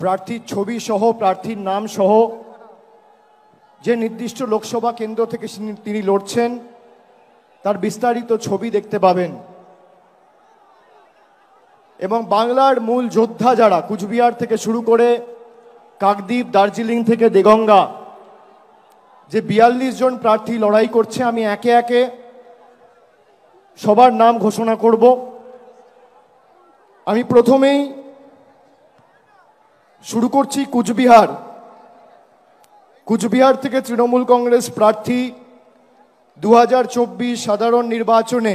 প্রার্থীর ছবি সহ প্রার্থীর নাম সহ যে নির্দিষ্ট লোকসভা কেন্দ্র থেকে তিনি লড়ছেন তার বিস্তারিত ছবি দেখতে পাবেন। এবং বাংলার মূল যোদ্ধা যারা কুচবিহার থেকে শুরু করে কাকদ্বীপ, দার্জিলিং থেকে দেগঙ্গা, যে ৪২ জন প্রার্থী লড়াই করছে, আমি একে একে সবার নাম ঘোষণা করব। আমি প্রথমেই শুরু করছি কুচবিহার। কুচবিহার থেকে তৃণমূল কংগ্রেস প্রার্থী 2024 সাধারণ নির্বাচনে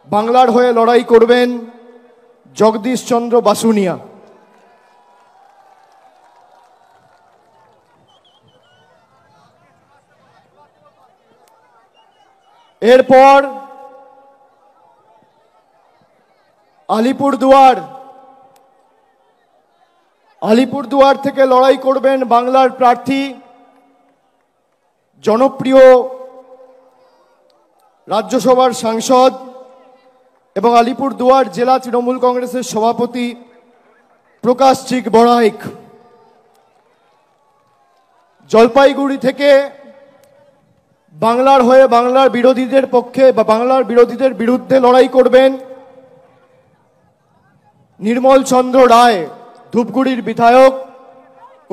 বাংলার হয়ে লড়াই করবেন জগদীশ চন্দ্র বাসুনিয়া। এরপর আলিপুরদুয়ার থেকে লড়াই করবেন বাংলার প্রার্থী জনপ্রিয় রাজ্যসভার সাংসদ এবং আলিপুরদুয়ার জেলা তৃণমূল কংগ্রেসের সভাপতি প্রকাশ চিক বড়াইক। জলপাইগুড়ি থেকে বাংলার হয়ে বাংলার বিরোধীদের পক্ষে বা বাংলার বিরোধীদের বিরুদ্ধে লড়াই করবেন নির্মল চন্দ্র রায়, ধূপগুড়ির বিধায়ক।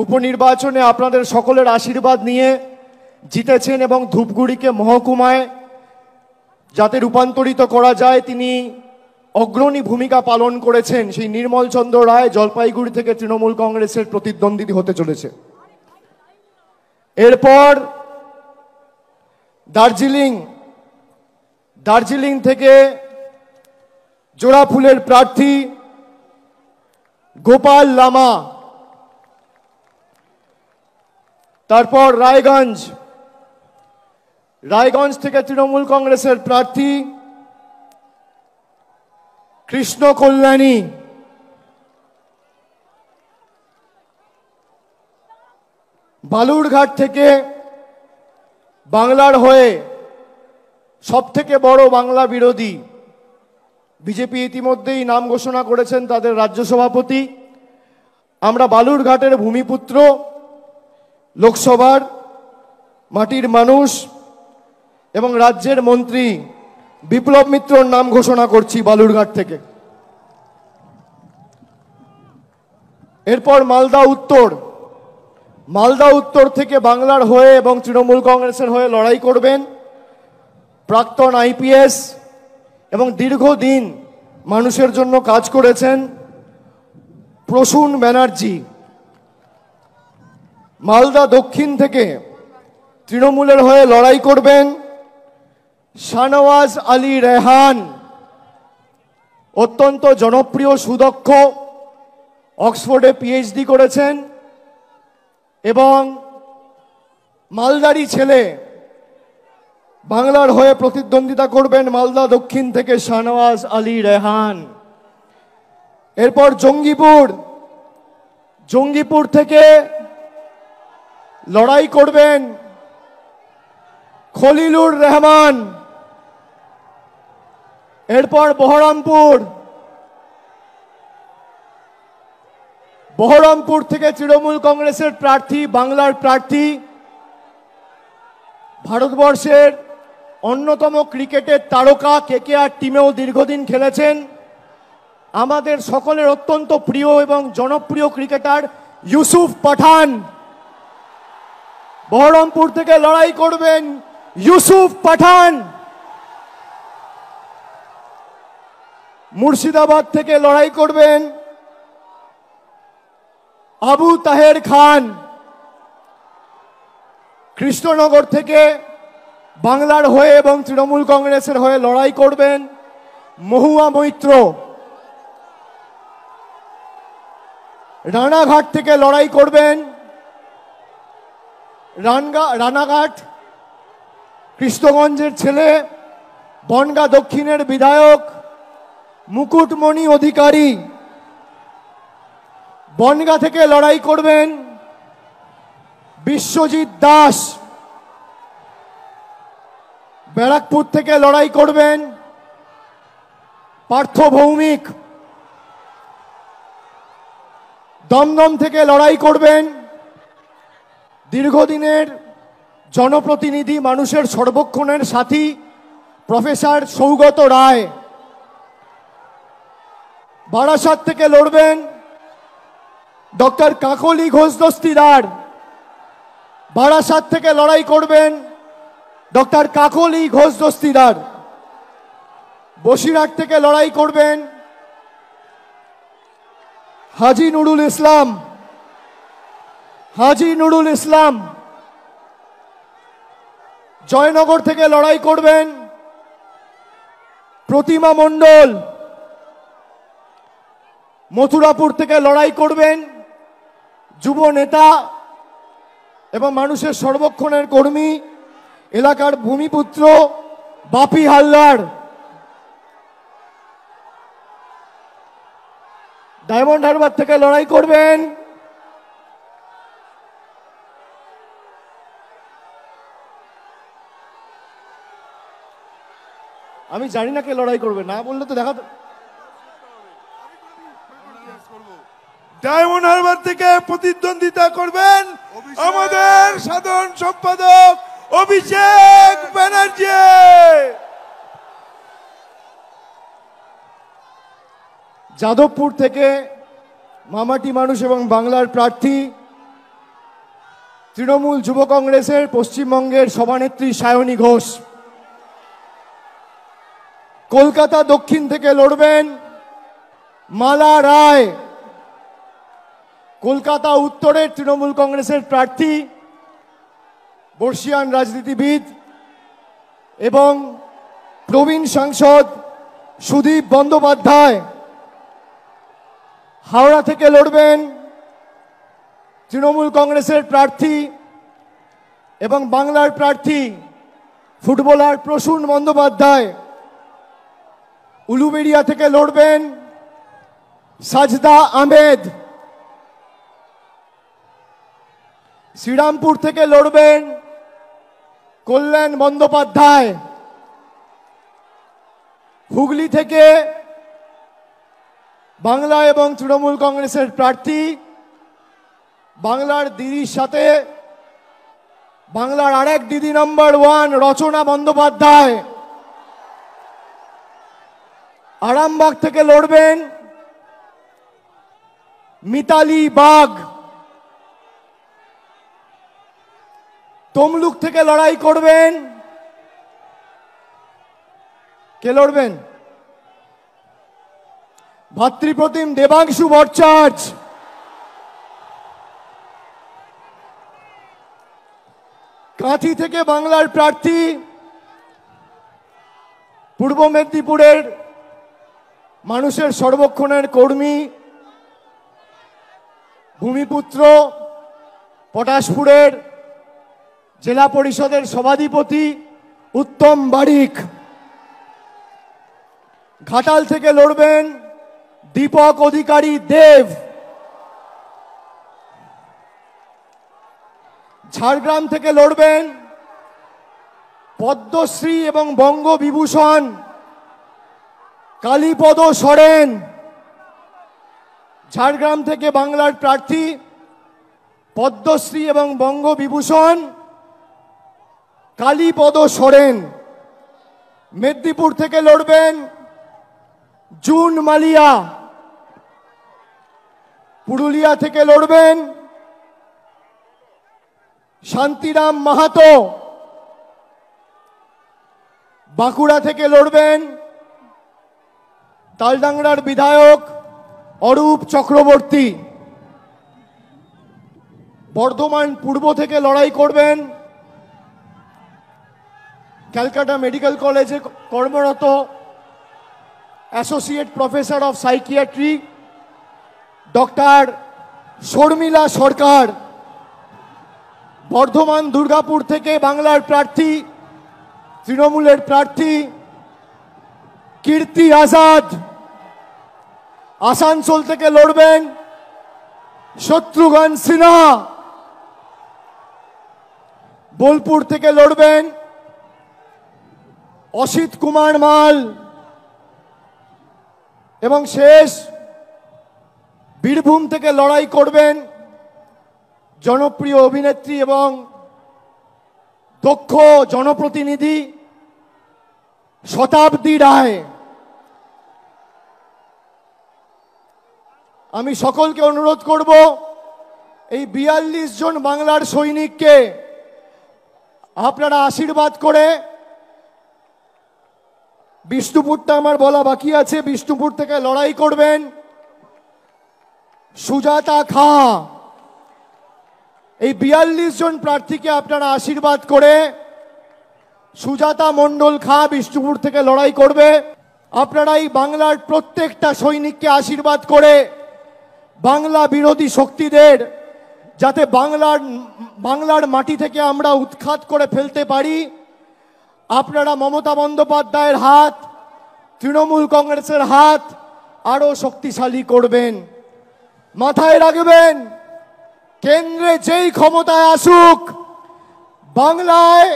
উপনির্বাচনে আপনাদের সকলের আশীর্বাদ নিয়ে জিতেছেন এবং ধূপগুড়িকে মহকুমায় যাতে রূপান্তরিত করা যায় তিনি অগ্রণী ভূমিকা পালন করেছেন। সেই নির্মল চন্দ্র রায় জলপাইগুড়ি থেকে তৃণমূল কংগ্রেসের প্রতিদ্বন্দ্বী হতে চলেছে। এরপর দার্জিলিং থেকে জোড়াফুলের প্রার্থী গোপাল লামা। তারপর রায়গঞ্জ থেকে তৃণমূল কংগ্রেসের প্রার্থী কৃষ্ণ কল্যাণী। বালুরঘাট থেকে বাংলার হয়ে সবথেকে বড় বাংলা বিরোধী, বিজেপি ইতিমধ্যেই নাম ঘোষণা করেছেন তাদের রাজ্য সভাপতি। আমরা বালুরঘাটের ভূমিপুত্র, লোকসভার মাটির মানুষ এবং রাজ্যের মন্ত্রী বিপ্লব মিত্রর নাম ঘোষণা করছি বালুরঘাট থেকে। এরপর মালদা উত্তর থেকে বাংলার হয়ে এবং তৃণমূল কংগ্রেসের হয়ে লড়াই করবেন প্রাক্তন আইপিএস এবং দীর্ঘদিন মানুষের জন্য কাজ করেছেন প্রসূন ব্যানার্জি। মালদা দক্ষিণ থেকে তৃণমূলের হয়ে লড়াই করবেন শাহনওয়াজ আলী রেহান, অত্যন্ত জনপ্রিয়, সুদক্ষ, অক্সফোর্ডে পিএইচডি করেছেন এবং মালদারি ছেলে। বাংলার হয়ে প্রতিদ্বন্দ্বিতা করবেন মালদা দক্ষিণ থেকে শাহনওয়াজ আলী রেহান। এরপর জঙ্গিপুর থেকে লড়াই করবেন খলিলুর রহমান। এরপর বহরমপুর থেকে তৃণমূল কংগ্রেসের প্রার্থী, বাংলার প্রার্থী, ভারতবর্ষের অন্যতম ক্রিকেটের তারকা, কেকেআর টিমেও দীর্ঘদিন খেলেছেন, আমাদের সকলের অত্যন্ত প্রিয় এবং জনপ্রিয় ক্রিকেটার ইউসুফ পাঠান। বহরমপুর থেকে লড়াই করবেন ইউসুফ পাঠান। মুর্শিদাবাদ থেকে লড়াই করবেন আবু তাহের খান। কৃষ্ণনগর থেকে বাংলার হয়ে এবং তৃণমূল কংগ্রেসের হয়ে লড়াই করবেন মহুয়া মৈত্র। রানাঘাট থেকে লড়াই করবেন রানাঘাট কৃষ্ণগঞ্জের ছেলে, বনগাঁ দক্ষিণের বিধায়ক মুকুটমণি অধিকারী। বনগাঁ থেকে লড়াই করবেন বিশ্বজিৎ দাস। ব্যারাকপুর থেকে লড়াই করবেন পার্থ ভৌমিক। দমদম থেকে লড়াই করবেন দীর্ঘদিনের জনপ্রতিনিধি, মানুষের সর্বক্ষণের সাথী প্রফেসর সৌগত রায়। বারাসাত থেকে লড়বেন ডক্টর কাকলি ঘোষ দস্তিদার। বারাসাত থেকে লড়াই করবেন ডক্টর কাকলি ঘোষ দস্তিদার। বসিরহাট থেকে লড়াই করবেন হাজি নুরুল ইসলাম। হাজি নুরুল ইসলাম। জয়নগর থেকে লড়াই করবেন প্রতিমা মণ্ডল। মথুরাপুর থেকে লড়াই করবেন যুব নেতা এবং মানুষের সর্বক্ষণের কর্মী, এলাকার ভূমিপুত্র বাপি হালদার। ডায়মন্ড হারবার থেকে লড়াই করবেন আমি জানি না কে লড়াই করবে, না বললে তো দেখা। ডায়মন্ড হারবার থেকে প্রতিদ্বন্দ্বিতা করবেন আমাদের সাধারণ সম্পাদক অভিষেক ব্যানার্জি। যাদবপুর থেকে মামাটি মানুষ এবং বাংলার প্রার্থী তৃণমূল যুব কংগ্রেসের পশ্চিমবঙ্গের সভানেত্রী সায়নী ঘোষ। কলকাতা দক্ষিণ থেকে লড়বেন মালা রায়। কলকাতা উত্তরের তৃণমূল কংগ্রেসের প্রার্থী, বর্ষিয়ান রাজনীতিবিদ এবং প্রবীণ সাংসদ সুদীপ বন্দ্যোপাধ্যায়। হাওড়া থেকে লড়বেন তৃণমূল কংগ্রেসের প্রার্থী এবং বাংলার প্রার্থী ফুটবলার প্রসূন বন্দ্যোপাধ্যায়। উলুবেড়িয়া থেকে লড়বেন সাজদা আহমেদ। শ্রীরামপুর থেকে লড়বেন কল্যাণ বন্দ্যোপাধ্যায়। হুগলি থেকে বাংলা এবং তৃণমূল কংগ্রেসের প্রার্থী, বাংলার দিদির সাথে বাংলার আরেক দিদি নম্বর 1 রচনা বন্দ্যোপাধ্যায়। আরামবাগ থেকে লড়বেন মিতালি বাগ। তমলুক থেকে লড়াই করবেন কে লড়বেন? ভাতৃপ্রতিম দেবাংশু ভট্টাচার্য। কাঁথি থেকে বাংলার প্রার্থী, পূর্ব মেদিনীপুরের মানুষের সর্বক্ষণের কর্মী, ভূমিপুত্র, পটাশপুরের জেলা পরিষদের সভাধিপতি উত্তম বারিক। ঘাটাল থেকে লড়বেন দীপক অধিকারী দেব। ঝাড়গ্রাম থেকে লড়বেন পদ্মশ্রী এবং বঙ্গবিভূষণ কালীপদ সরেন। ঝাড়গ্রাম থেকে বাংলার প্রার্থী, পদ্মশ্রী এবং বঙ্গবিভূষণ কালীপদ সরেন। মেদিনীপুর থেকে লড়বেন জুন মালিয়া। পুরুলিয়া থেকে লড়বেন শান্তিরাম মাহাতো। বাঁকুড়া থেকে লড়বেন তালডাংরার বিধায়ক অরূপ চক্রবর্তী। বর্ধমান পূর্ব থেকে লড়াই করবেন ক্যালকাটা মেডিকেল কলেজে কর্মরত associate professor of psychiatry doctor Sharmila Sarkar. Bardhaman Durgapur থেকে বাংলার প্রার্থী, তৃণমূলের প্রার্থী কীর্তি আজাদ। আসানসোল থেকে লড়বেন শত্রুঘ্ন সিনহা। বোলপুর থেকে লড়বেন অসিত কুমার মাল। এবং শেষ বীরভূম থেকে লড়াই করবেন জনপ্রিয় অভিনেত্রী এবং দক্ষ জনপ্রতিনিধি শতাব্দী রায়। আমি সকলকে অনুরোধ করব এই ৪২ জন বাংলার সৈনিককে আপনারা আশীর্বাদ করে, বিষ্ণুপুরটা আমার বলা বাকি আছে, বিষ্ণুপুর থেকে লড়াই করবেন সুজাতা খাঁ। এই ৪২ জন প্রার্থীকে আপনারা আশীর্বাদ করে, সুজাতা মণ্ডল খাঁ বিষ্ণুপুর থেকে লড়াই করবে। আপনারা এই বাংলার প্রত্যেকটা সৈনিককে আশীর্বাদ করে বাংলা বিরোধী শক্তিদের যাতে বাংলার মাটি থেকে আমরা উৎখাত করে ফেলতে পারি, আপনারা মমতা বন্দ্যোপাধ্যায়ের হাত, তৃণমূল কংগ্রেসের হাত আরো শক্তিশালী করবেন। মাথায় রাখবেন, কেন্দ্রে যেই ক্ষমতায় আসুক, বাংলায়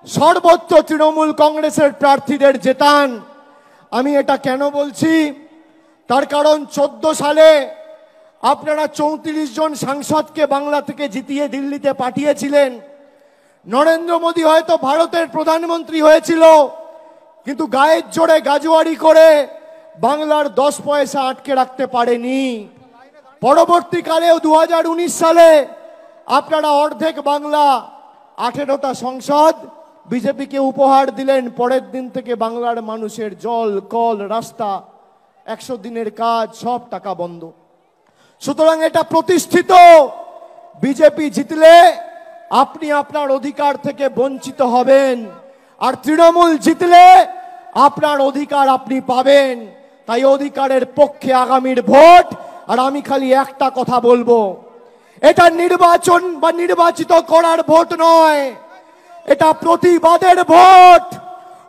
সর্বত্র তৃণমূল কংগ্রেসের প্রার্থীদের জেতান। আমি এটা কেন বলছি, তার কারণ 14 সালে আপনারা 34 জন সাংসদকে বাংলা থেকে জিতিয়ে দিল্লিতে পাঠিয়েছিলেন। নরেন্দ্র মোদী হয়তো ভারতের প্রধানমন্ত্রী হয়েছিল, কিন্তু গায়ের জোরে গাজোয়ারি করে বাংলার 10 পয়সা আটকে রাখতে পারেনি। পরবর্তীকালেও 2019 সালে আপনারা অর্ধেক বাংলা 18টা সংসদ বিজেপিকে উপহার দিলেন। পরের দিন থেকে বাংলার মানুষের জল, কল, রাস্তা, 100 দিনের কাজ সব টাকা বন্ধ। সুতরাং এটা প্রতিষ্ঠিত, বিজেপি জিতলে আপনি আপনার অধিকার থেকে বঞ্চিত হবেন, আর তৃণমূল জিতলে আপনার অধিকার আপনি পাবেন। তাই অধিকারের পক্ষে আগামীর ভোট। আর আমি খালি একটা কথা বলবো, এটা নির্বাচন বা নির্বাচিত করার ভোট নয়, এটা প্রতিবাদের ভোট,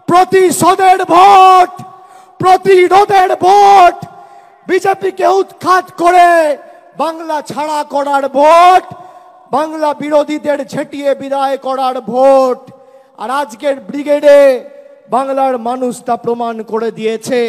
প্রতিশোধের ভোট, প্রতিরোধের ভোট, বিজেপিকে উৎখাত করে বাংলা ছাড়া করার ভোট, বাংলা বিরোধীদের ঝেঁটিয়ে বিদায় করার ভোট। আর আজকের ব্রিগেডে বাংলার মানুষ তা প্রমাণ করে দিয়েছে।